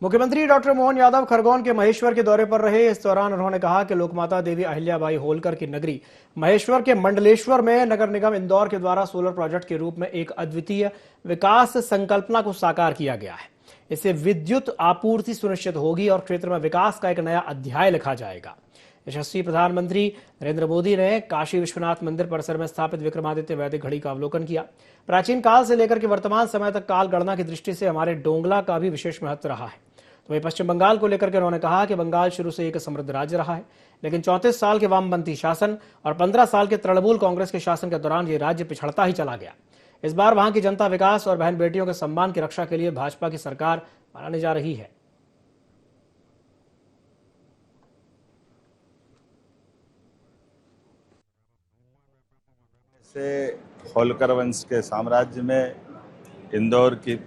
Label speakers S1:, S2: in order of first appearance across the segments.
S1: मुख्यमंत्री डॉक्टर मोहन यादव खरगोन के महेश्वर के दौरे पर रहे। इस दौरान उन्होंने कहा कि लोकमाता देवी अहिल्याबाई होलकर की नगरी महेश्वर के मंडलेश्वर में नगर निगम इंदौर के द्वारा सोलर प्रोजेक्ट के रूप में एक अद्वितीय विकास संकल्पना को साकार किया गया है। इससे विद्युत आपूर्ति सुनिश्चित होगी और क्षेत्र में विकास का एक नया अध्याय लिखा जाएगा। यशस्वी प्रधानमंत्री नरेंद्र मोदी ने काशी विश्वनाथ मंदिर परिसर में स्थापित विक्रमादित्य वैदिक घड़ी का अवलोकन किया। प्राचीन काल से लेकर के वर्तमान समय तक काल गणना की दृष्टि से हमारे डोंगला का भी विशेष महत्व रहा है। तो वहीं पश्चिम बंगाल को लेकर के उन्होंने कहा कि बंगाल शुरू से एक समृद्ध राज्य रहा है, लेकिन 34 साल के वामपंथी शासन और 15 साल के तृणमूल कांग्रेस के शासन के दौरान ये राज्य पिछड़ता ही चला गया। इस बार वहां की जनता विकास और बहन बेटियों के सम्मान की रक्षा के लिए भाजपा की सरकार बनाने जा रही है।
S2: से होलकर वंश के साम्राज्य में इंदौर की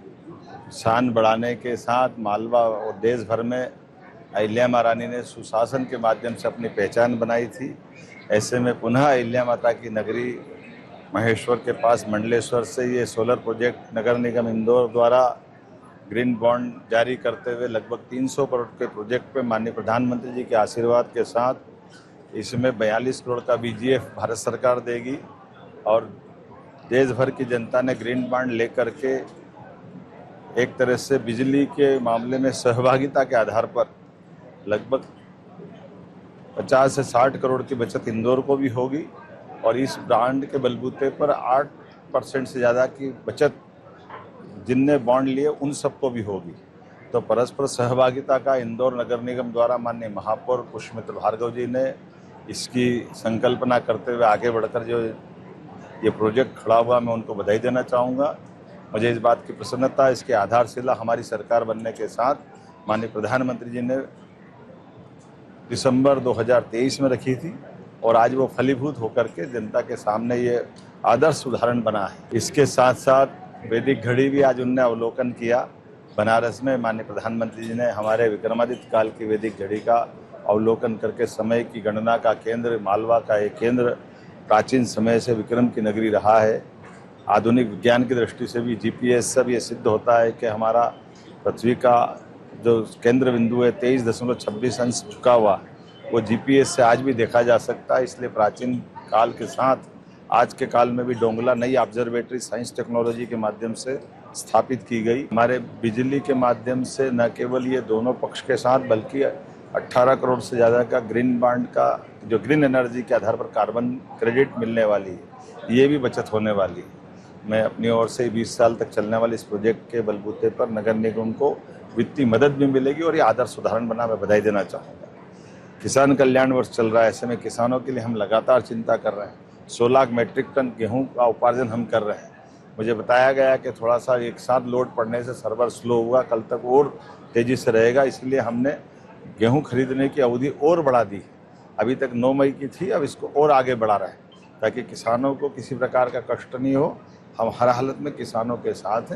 S2: शान बढ़ाने के साथ मालवा और देश भर में अहिल्या महारानी ने सुशासन के माध्यम से अपनी पहचान बनाई थी। ऐसे में पुनः अहिल्या माता की नगरी महेश्वर के पास मंडलेश्वर से ये सोलर प्रोजेक्ट नगर निगम इंदौर द्वारा ग्रीन बॉन्ड जारी करते हुए लगभग 300 करोड़ के प्रोजेक्ट पे माननीय प्रधानमंत्री जी के आशीर्वाद के साथ इसमें 42 करोड़ का बीजीएफ भारत सरकार देगी और देश भर की जनता ने ग्रीन बॉन्ड लेकर के एक तरह से बिजली के मामले में सहभागिता के आधार पर लगभग 50 से 60 करोड़ की बचत इंदौर को भी होगी और इस बॉन्ड के बलबूते पर 8% से ज़्यादा की बचत जिनने बॉन्ड लिए उन सबको भी होगी। तो परस्पर सहभागिता का इंदौर नगर निगम द्वारा माननीय महापौर पुष्पमित्र भार्गव जी ने इसकी संकल्पना करते हुए आगे बढ़कर जो ये प्रोजेक्ट खड़ा हुआ, मैं उनको बधाई देना चाहूँगा। मुझे इस बात की प्रसन्नता, इसके आधारशिला हमारी सरकार बनने के साथ माननीय प्रधानमंत्री जी ने दिसंबर 2023 में रखी थी और आज वो फलीभूत होकर के जनता के सामने ये आदर्श उदाहरण बना है। इसके साथ साथ वैदिक घड़ी भी आज उनने अवलोकन किया। बनारस में माननीय प्रधानमंत्री जी ने हमारे विक्रमादित्य काल की वैदिक घड़ी का अवलोकन करके समय की गणना का केंद्र, मालवा का एक केंद्र प्राचीन समय से विक्रम की नगरी रहा है। आधुनिक विज्ञान की दृष्टि से भी जीपीएस से भी ये सिद्ध होता है कि हमारा पृथ्वी का जो केंद्र बिंदु है 23.26 अंश झुका हुआ, वो जीपीएस से आज भी देखा जा सकता है। इसलिए प्राचीन काल के साथ आज के काल में भी डोंगला नई ऑब्जर्वेटरी साइंस टेक्नोलॉजी के माध्यम से स्थापित की गई। हमारे बिजली के माध्यम से न केवल ये दोनों पक्ष के साथ बल्कि 18 करोड़ से ज़्यादा का ग्रीन बॉन्ड का जो ग्रीन एनर्जी के आधार पर कार्बन क्रेडिट मिलने वाली है, ये भी बचत होने वाली है। मैं अपनी ओर से 20 साल तक चलने वाले इस प्रोजेक्ट के बलबूते पर नगर निगम को वित्तीय मदद भी मिलेगी और ये आदर्श उदाहरण बना, मैं बधाई देना चाहूँगा। किसान कल्याण वर्ष चल रहा है, ऐसे में किसानों के लिए हम लगातार चिंता कर रहे हैं। 100 लाख मीट्रिक टन गेहूँ का उपार्जन हम कर रहे हैं। मुझे बताया गया कि थोड़ा सा एक साथ लोड पड़ने से सर्वर स्लो हुआ, कल तक और तेज़ी से रहेगा, इसलिए हमने गेहूँ खरीदने की अवधि और बढ़ा दी। अभी तक 9 मई की थी, अब इसको और आगे बढ़ा रहे हैं ताकि किसानों को किसी प्रकार का कष्ट नहीं हो। हम हर हालत में किसानों के साथ हैं।